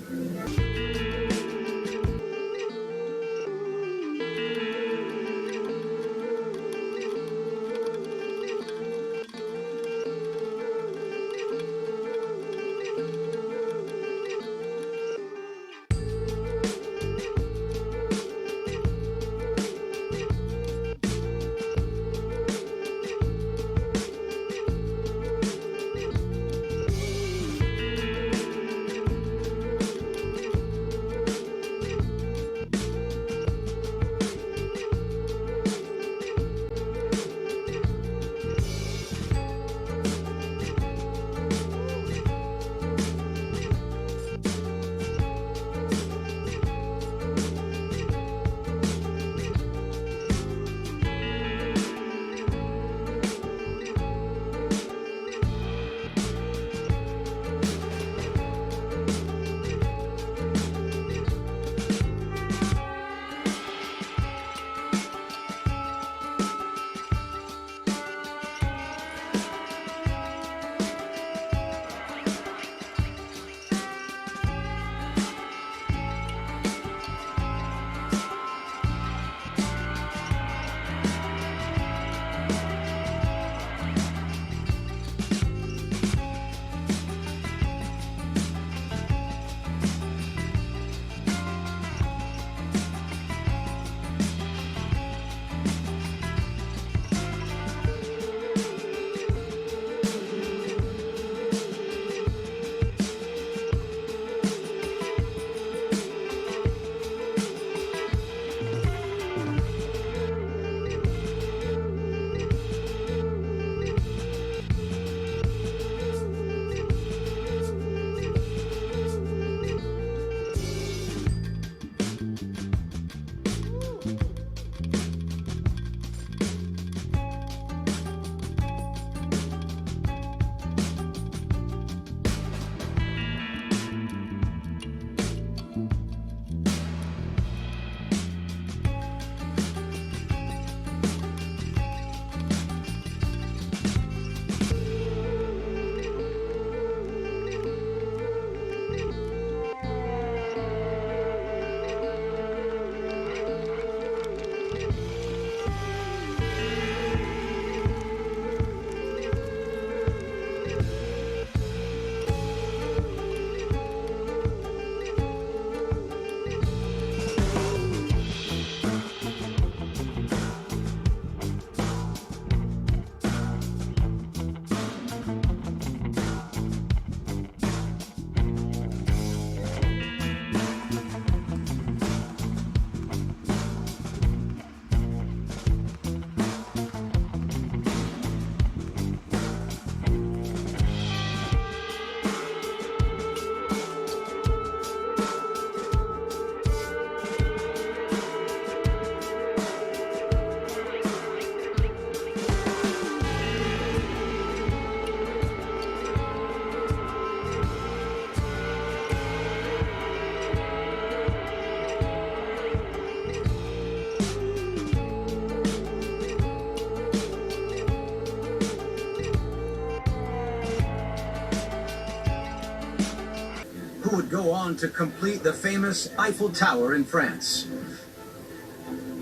who would go on to complete the famous Eiffel Tower in France.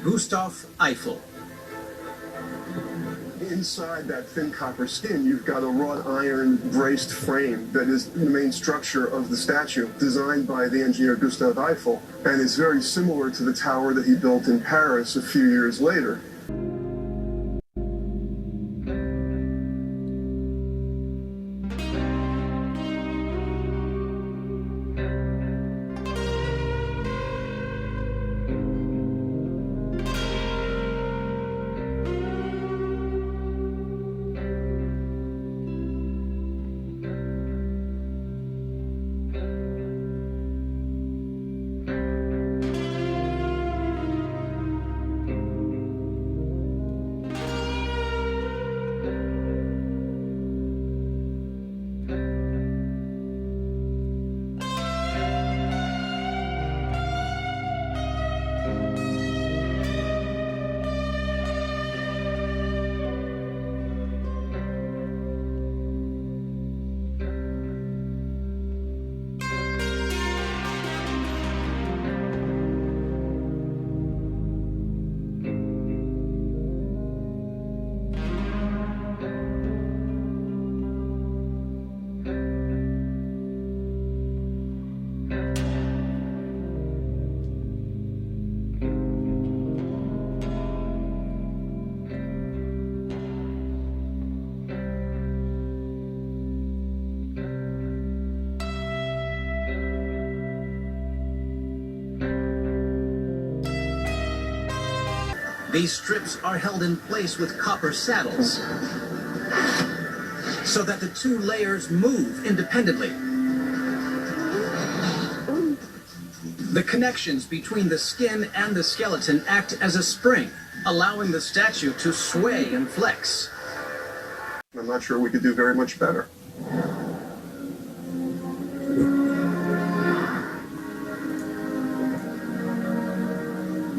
Gustave Eiffel. Inside that thin copper skin, you've got a wrought iron braced frame that is the main structure of the statue, designed by the engineer Gustave Eiffel, and it's very similar to the tower that he built in Paris a few years later. These strips are held in place with copper saddles so that the two layers move independently. The connections between the skin and the skeleton act as a spring, allowing the statue to sway and flex. I'm not sure we could do very much better.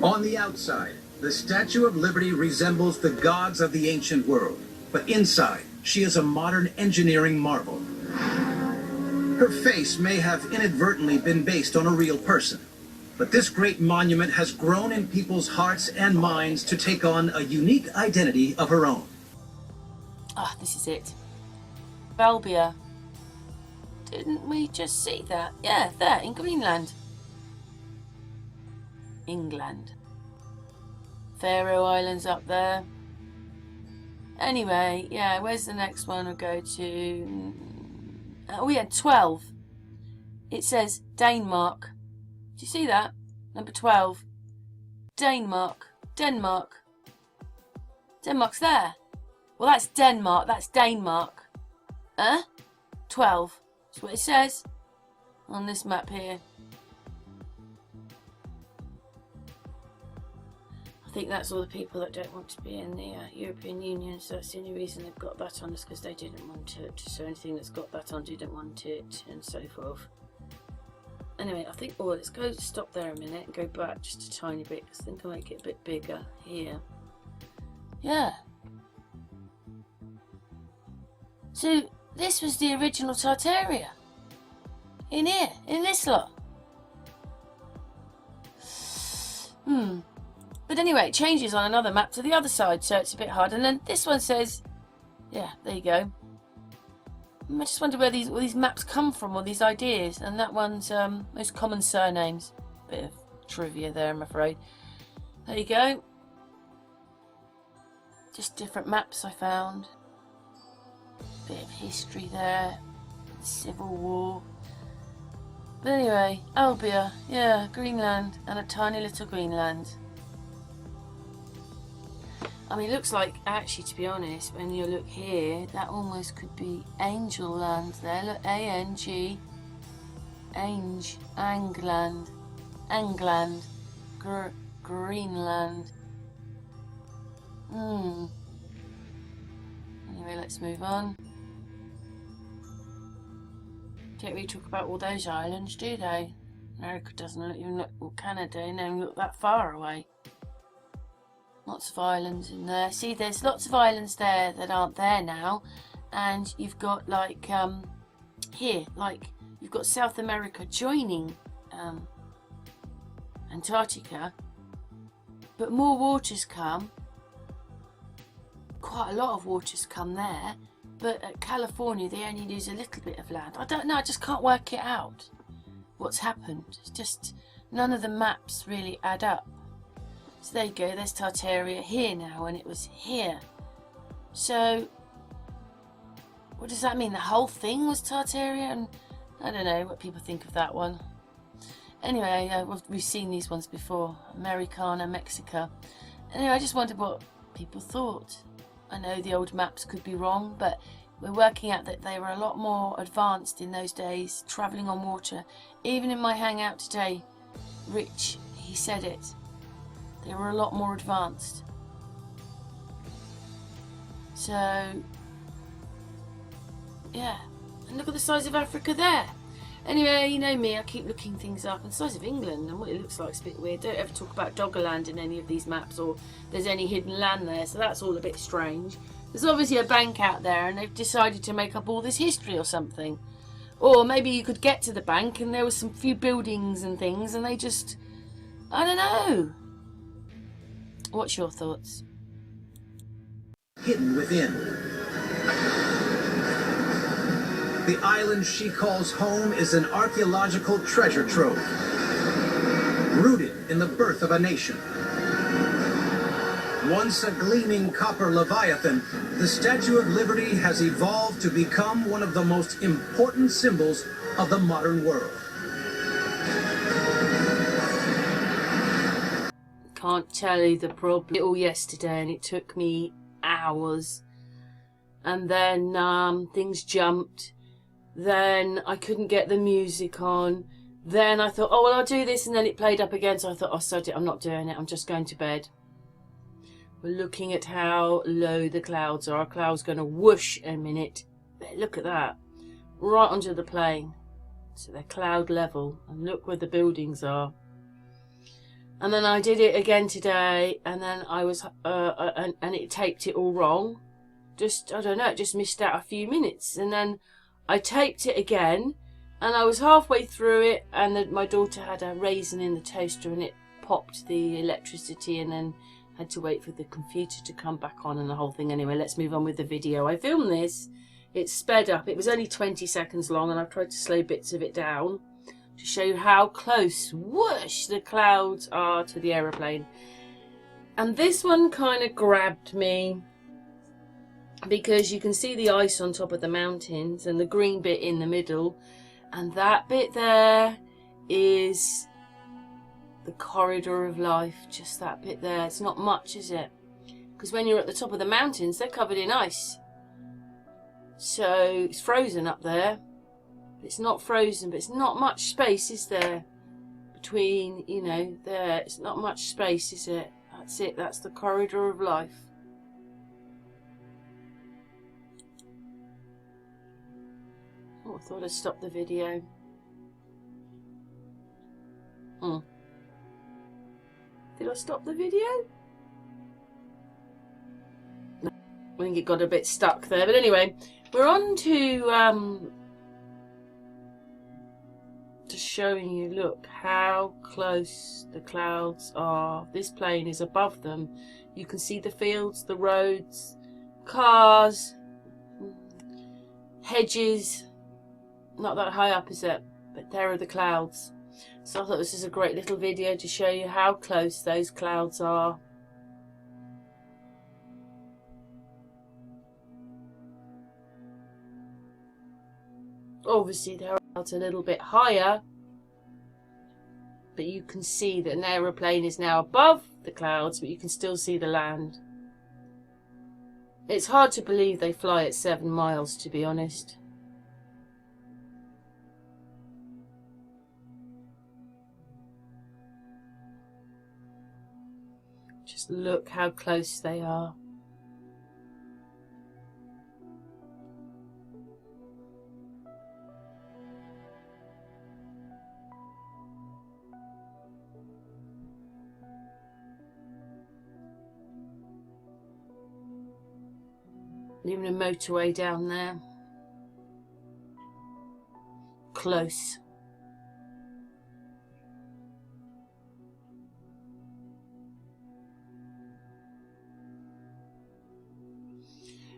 On the outside, the Statue of Liberty resembles the gods of the ancient world, but inside, she is a modern engineering marvel. Her face may have inadvertently been based on a real person, but this great monument has grown in people's hearts and minds to take on a unique identity of her own. Ah, this is it. Valbia. Didn't we just see that? Yeah, there, in Greenland. England. Faroe Islands up there. Anyway, yeah, where's the next one we'll go to? Oh, yeah, 12. It says Denmark. Do you see that? Number 12. Denmark. Denmark. Denmark's there. Well, that's Denmark. That's Denmark. Huh? 12. That's what it says on this map here. I think that's all the people that don't want to be in the European Union, so that's the only reason they've got that on, is because they didn't want it. So anything that's got that on didn't want it, and so forth. Anyway, I think, oh, let's go stop there a minute and go back just a tiny bit, because I think I'll make it a bit bigger here. Yeah. So this was the original Tartaria. In here, in this lot. But anyway, it changes on another map to the other side, so it's a bit hard. And then this one says, yeah, there you go. I just wonder where these maps come from, or these ideas. And that one's most common surnames. Bit of trivia there, I'm afraid. There you go. Just different maps I found. Bit of history there. Civil War. But anyway, Albia, yeah, Greenland, and a tiny little Greenland. I mean, it looks like, actually, to be honest, when you look here, that almost could be Angel Land there. Look, A-N-G, Ange, Angland, Angland, Greenland. Anyway, let's move on. Don't really talk about all those islands, do they? America doesn't even look, or Canada, don't even look that far away. Lots of islands in there. See, there's lots of islands there that aren't there now, and you've got like here, like you've got South America joining Antarctica, but more waters come. Quite a lot of waters come there, but at California they only lose a little bit of land. I don't know, I just can't work it out what's happened. It's just none of the maps really add up. So there you go, there's Tartaria here now, and it was here. So what does that mean? The whole thing was Tartaria? And I don't know what people think of that one. Anyway, we've seen these ones before. Americana, Mexica. Anyway, I just wondered what people thought. I know the old maps could be wrong, but we're working out that they were a lot more advanced in those days, travelling on water. Even in my hangout today, Rich, he said it. They were a lot more advanced. So, yeah. And look at the size of Africa there. Anyway, you know me, I keep looking things up. And the size of England and what it looks like is a bit weird. Don't ever talk about Doggerland in any of these maps, or there's any hidden land there, so that's all a bit strange. There's obviously a bank out there and they've decided to make up all this history or something. Or maybe you could get to the bank and there was some few buildings and things and they just... I don't know. What's your thoughts? Hidden within. The island she calls home is an archaeological treasure trove, rooted in the birth of a nation. Once a gleaming copper leviathan, the Statue of Liberty has evolved to become one of the most important symbols of the modern world. Can't tell you the problem. All yesterday, and it took me hours. And then things jumped. Then I couldn't get the music on. Then I thought, oh well, I'll do this, and then it played up again. So I thought, oh, sod it, I'm not doing it. I'm just going to bed. We're looking at how low the clouds are. A cloud's going to whoosh in a minute. Look at that, right onto the plane. So they're cloud level, and look where the buildings are. And then I did it again today, and then I was, and it taped it all wrong. Just, I don't know, it just missed out a few minutes. And then I taped it again, and I was halfway through it, and then my daughter had a raisin in the toaster, and it popped the electricity, and then had to wait for the computer to come back on and the whole thing. Anyway, let's move on with the video. I filmed this, it's sped up. It was only 20 seconds long, and I've tried to slow bits of it down to show you how close, whoosh, the clouds are to the aeroplane. And this one kind of grabbed me because you can see the ice on top of the mountains and the green bit in the middle, and that bit there is the corridor of life, just that bit there. It's not much, is it? Because when you're at the top of the mountains, they're covered in ice, so it's frozen up there. It's not frozen, but it's not much space, is there, between, you know, there. It's not much space, is it? That's it. That's the corridor of life. Oh, I thought I'd stop the video. Did I stop the video? No, I think it got a bit stuck there. But anyway, we're on to showing you, look how close the clouds are. This plane is above them. You can see the fields, the roads, cars, hedges. Not that high up, is it? But there are the clouds. So I thought this is a great little video to show you how close those clouds are. Obviously they're out a little bit higher, but you can see that an aeroplane is now above the clouds, but you can still see the land. It's hard to believe they fly at 7 miles, to be honest. Just look how close they are. Even a motorway down there. close.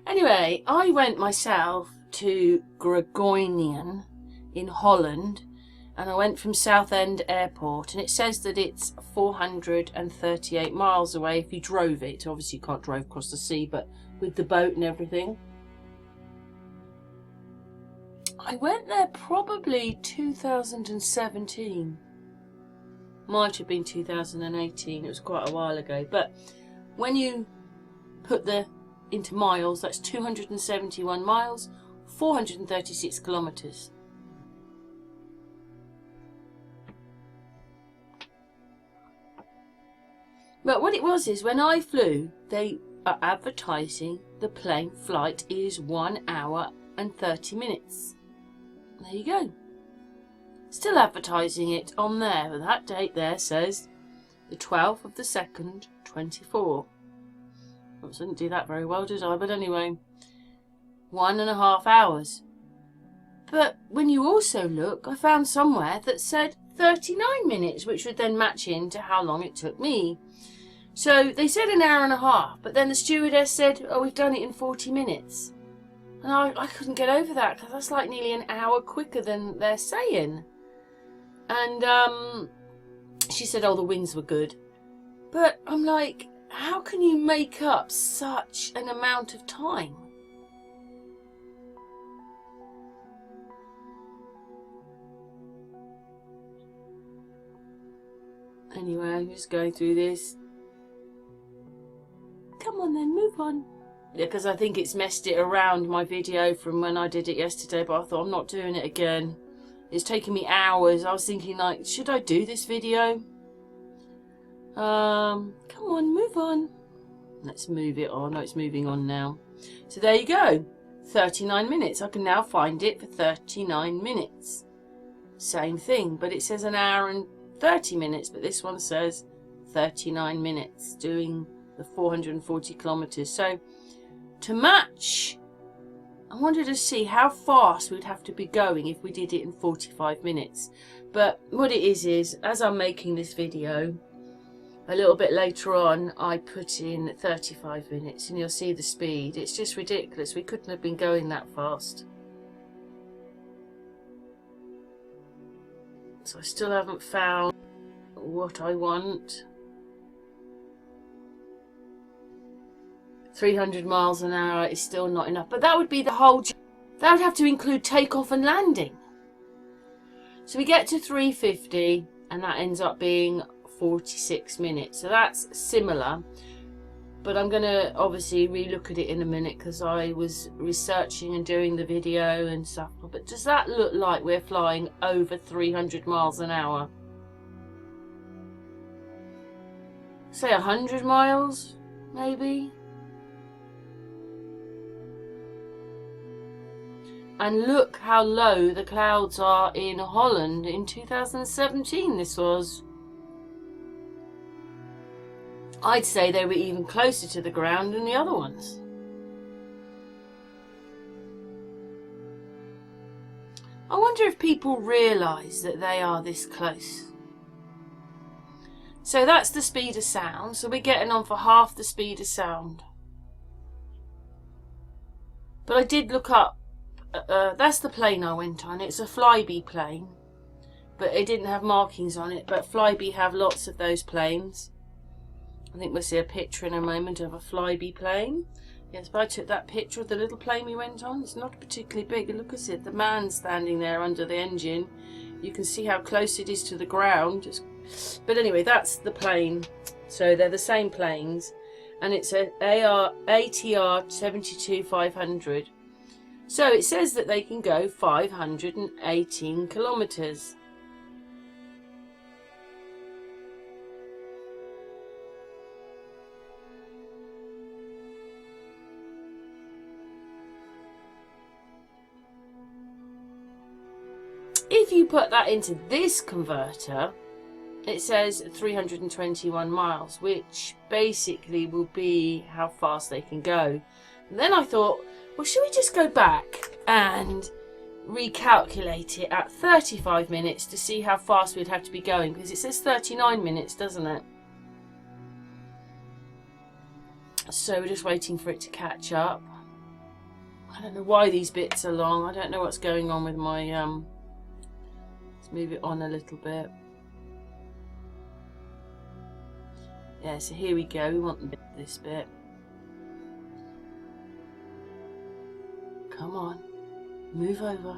Anyway, I went myself to Groningen in Holland, and I went from Southend Airport, and it says that it's 438 miles away if you drove it. Obviously you can't drive across the sea, but with the boat and everything. I went there probably 2017. Might have been 2018, it was quite a while ago. But when you put the into miles, that's 271 miles, 436 kilometers. But what it was is, when I flew, they are advertising the plane flight is 1 hour and 30 minutes. There you go. Still advertising it on there, but that date there says the 12th of the 2nd, 24. I didn't do that very well, did I? But anyway, 1.5 hours. But when you also look, I found somewhere that said 39 minutes, which would then match into how long it took me. So they said 1.5 hours, but then the stewardess said, oh, we've done it in 40 minutes. And I couldn't get over that, because that's like nearly an hour quicker than they're saying. And she said, oh, the winds were good. But I'm like, how can you make up such an amount of time? Anyway, I'm just going through this. Come on then, move on. Yeah, because I think it's messed it around, my video from when I did it yesterday, but I thought I'm not doing it again. It's taken me hours. I was thinking, like, should I do this video? Come on, move on. Let's move it on. Oh, it's moving on now. So there you go. 39 minutes. I can now find it for 39 minutes. Same thing, but it says 1 hour and 30 minutes, but this one says 39 minutes doing the 440 kilometers. So to match, I wanted to see how fast we'd have to be going if we did it in 45 minutes. But what it is as I'm making this video, a little bit later on, I put in 35 minutes, and you'll see the speed. It's just ridiculous. We couldn't have been going that fast. So I still haven't found what I want. 300 miles an hour is still not enough, but that would be the whole. That would have to include takeoff and landing. So we get to 350, and that ends up being 46 minutes. So that's similar, but I'm going to obviously relook at it in a minute because I was researching and doing the video and stuff. But does that look like we're flying over 300 miles an hour? Say 100 miles, maybe? And look how low the clouds are in Holland. In 2017 this was. I'd say they were even closer to the ground than the other ones. I wonder if people realise that they are this close. So that's the speed of sound. So we're getting on for half the speed of sound. But I did look up. That's the plane I went on. It's a Flybe plane, but it didn't have markings on it. But Flybe have lots of those planes. I think we'll see a picture in a moment of a Flybe plane. Yes, but I took that picture of the little plane we went on. It's not particularly big. Look at it. The man standing there under the engine. You can see how close it is to the ground. But anyway, that's the plane. So they're the same planes, and it's a ATR 72-500. So it says that they can go 518 kilometers. If you put that into this converter, it says 321 miles, which basically will be how fast they can go. And then I thought, well, should we just go back and recalculate it at 35 minutes to see how fast we'd have to be going, because it says 39 minutes, doesn't it? So we're just waiting for it to catch up. I don't know why these bits are long. I don't know what's going on with my let's move it on a little bit. Yeah, so here we go. We want this bit. Come on, move over.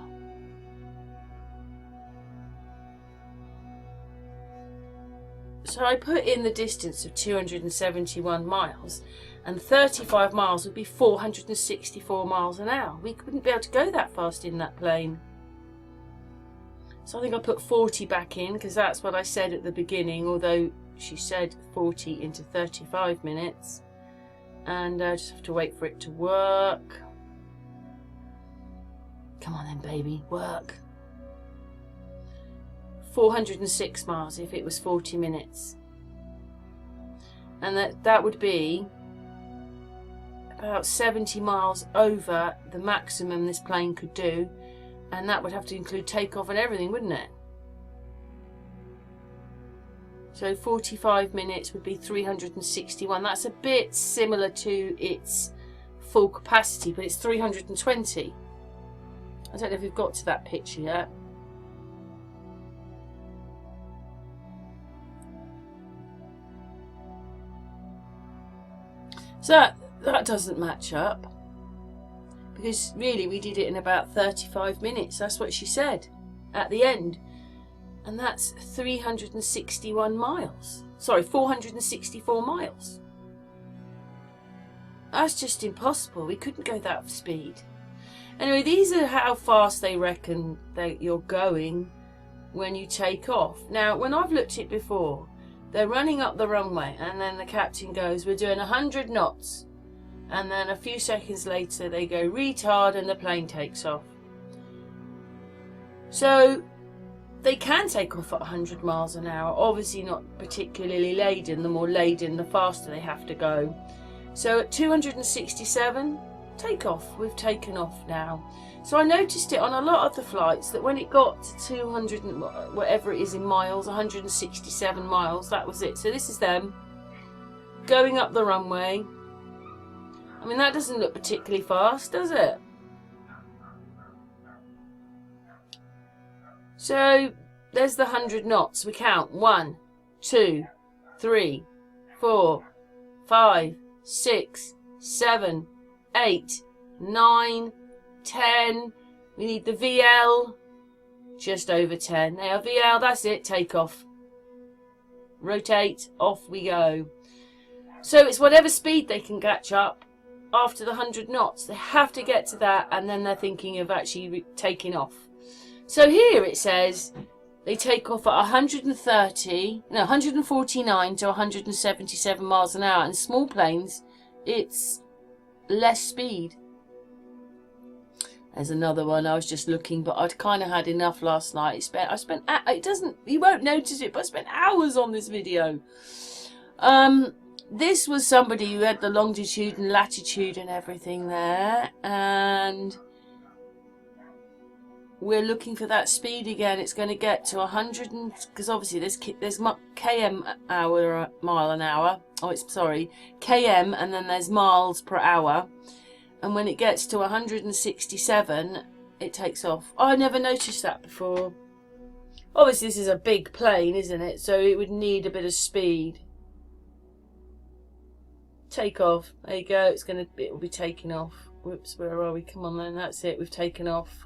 So I put in the distance of 271 miles, and 35 miles would be 464 miles an hour. We wouldn't be able to go that fast in that plane. So I think I put 40 back in, because that's what I said at the beginning, although she said 40 into 35 minutes. And I just have to wait for it to work. Come on then, baby, work. 406 miles if it was 40 minutes. And that would be about 70 miles over the maximum this plane could do. And that would have to include takeoff and everything, wouldn't it? So 45 minutes would be 361. That's a bit similar to its full capacity, but it's 320. I don't know if we've got to that picture yet. So that doesn't match up, because really we did it in about 35 minutes. That's what she said at the end. And that's 361 miles. Sorry, 464 miles. That's just impossible. We couldn't go that speed. Anyway, these are how fast they reckon that you're going when you take off. Now, when I've looked at it before, they're running up the runway and then the captain goes, we're doing 100 knots. And then a few seconds later they go retard and the plane takes off. So they can take off at 100 miles an hour, obviously not particularly laden. The more laden, the faster they have to go. So at 267, take off. We've taken off now. So I noticed it on a lot of the flights that when it got to 200 and whatever it is in miles, 167 miles, that was it. So this is them going up the runway. I mean, that doesn't look particularly fast, does it? So there's the 100 knots. We count 1, 2, 3, 4, 5, 6, 7, 8, 9, 10. We need the VL. Just over 10. Now VL, that's it. Take off. Rotate. Off we go. So it's whatever speed they can catch up after the 100 knots. They have to get to that, and then they're thinking of actually taking off. So here it says they take off at 149 to 177 miles an hour. And small planes, it's less speed. There's another one. I was just looking, but I'd kind of had enough last night. You won't notice it, but I spent hours on this video. This was somebody who had the longitude and latitude and everything there, and we're looking for that speed again. It's going to get to 100, because obviously there's km mile an hour. Oh, it's sorry, km, and then there's miles per hour. And when it gets to 167, it takes off. Oh, I never noticed that before. Obviously, this is a big plane, isn't it? So it would need a bit of speed. Take off. There you go. It will be taking off. Whoops, where are we? Come on then. That's it. We've taken off.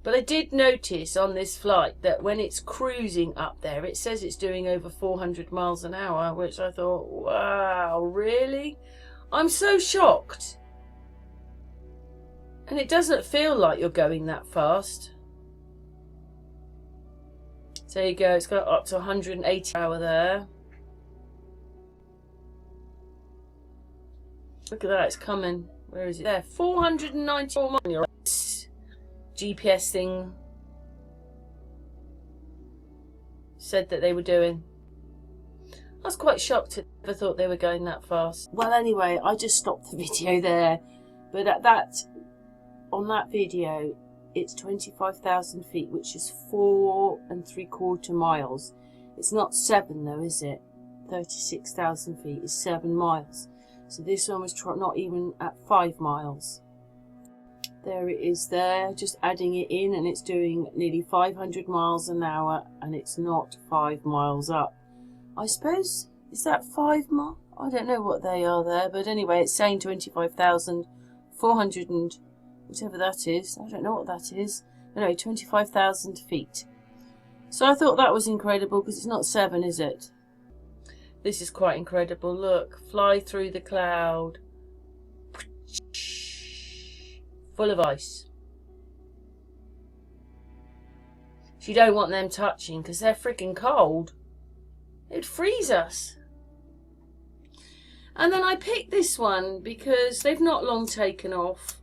But I did notice on this flight that when it's cruising up there, it says it's doing over 400 miles an hour, which I thought, wow, really? I'm so shocked. And it doesn't feel like you're going that fast. So there you go. It's got up to 180 hour there. Look at that. It's coming. Where is it? There. 494 miles. GPS thing said that they were doing. I was quite shocked. I never thought they were going that fast. Well, anyway, I just stopped the video there. But that on that video, it's 25,000 feet, which is 4 3/4 miles. It's not 7 though, is it? 36,000 feet is 7 miles. So this one was not even at 5 miles. There it is there, just adding it in, and it's doing nearly 500 miles an hour, and it's not 5 miles up. I suppose, is that 5 miles? I don't know what they are there, but anyway, it's saying 25,400 and whatever that is. I don't know what that is. Anyway, 25,000 feet. So I thought that was incredible, because it's not 7, is it? This is quite incredible. Look, fly through the cloud. Full of ice. You don't want them touching because they're freaking cold. It'd freeze us. And then I picked this one because they've not long taken off.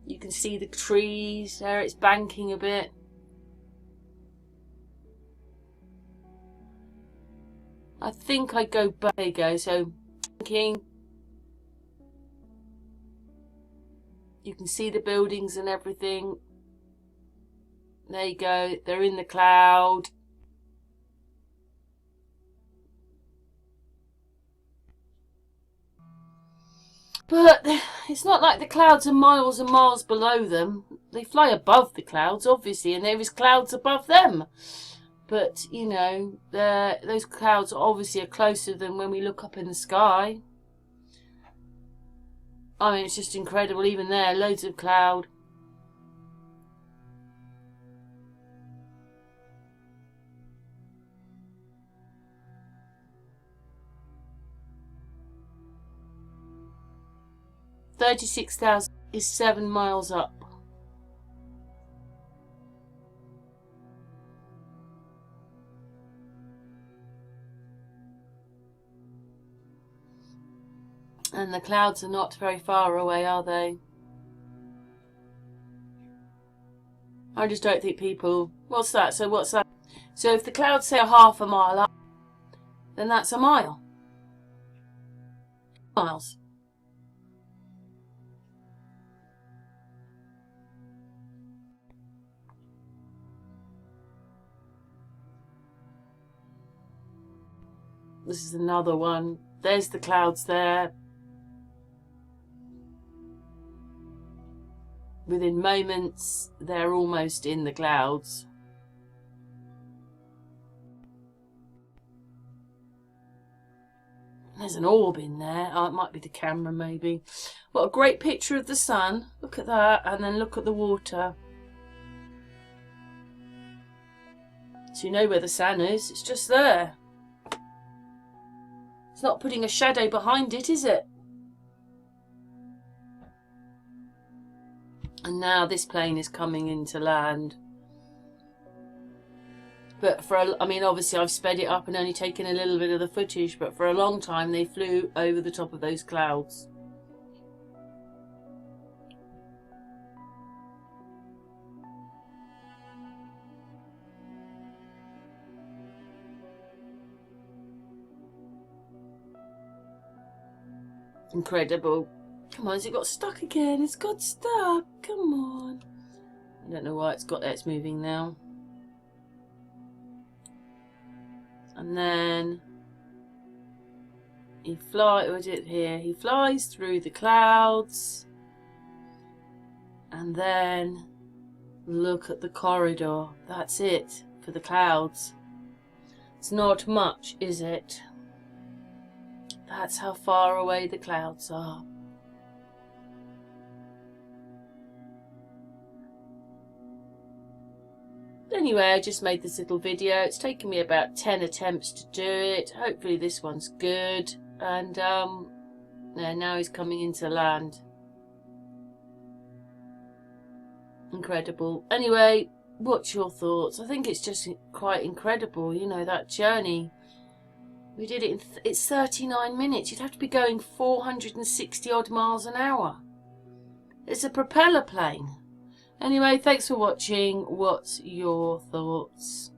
You can see the trees there, it's banking a bit. I think I'd go back. There you go, so banking. You can see the buildings and everything. There you go, they're in the cloud. But it's not like the clouds are miles and miles below them. They fly above the clouds, obviously, and there is clouds above them. But, you know, those clouds obviously are closer than when we look up in the sky. I mean, it's just incredible. Even there, loads of cloud. $36,000 is 7 miles up. And the clouds are not very far away, are they? I just don't think people... What's that? So what's that? So if the clouds say a half a mile up, then that's a mile. Miles. This is another one. There's the clouds there. Within moments, they're almost in the clouds. There's an orb in there. Oh, it might be the camera, maybe. What a great picture of the sun. Look at that, and then look at the water. So you know where the sun is. It's just there. It's not putting a shadow behind it, is it? And now this plane is coming into land. But I mean, obviously I've sped it up and only taken a little bit of the footage, but for a long time they flew over the top of those clouds. Incredible. Come on, has it got stuck again? It's got stuck. Come on. I don't know why it's got there. It's moving now. And then he was it here? He flies through the clouds. And then look at the corridor. That's it for the clouds. It's not much, is it? That's how far away the clouds are. Anyway, I just made this little video. It's taken me about 10 attempts to do it. Hopefully this one's good. And yeah, now he's coming into land. Incredible. Anyway, what's your thoughts? I think it's just quite incredible, you know, that journey. We did it in it's 39 minutes. You'd have to be going 460 odd miles an hour. It's a propeller plane. Anyway, thanks for watching. What's your thoughts?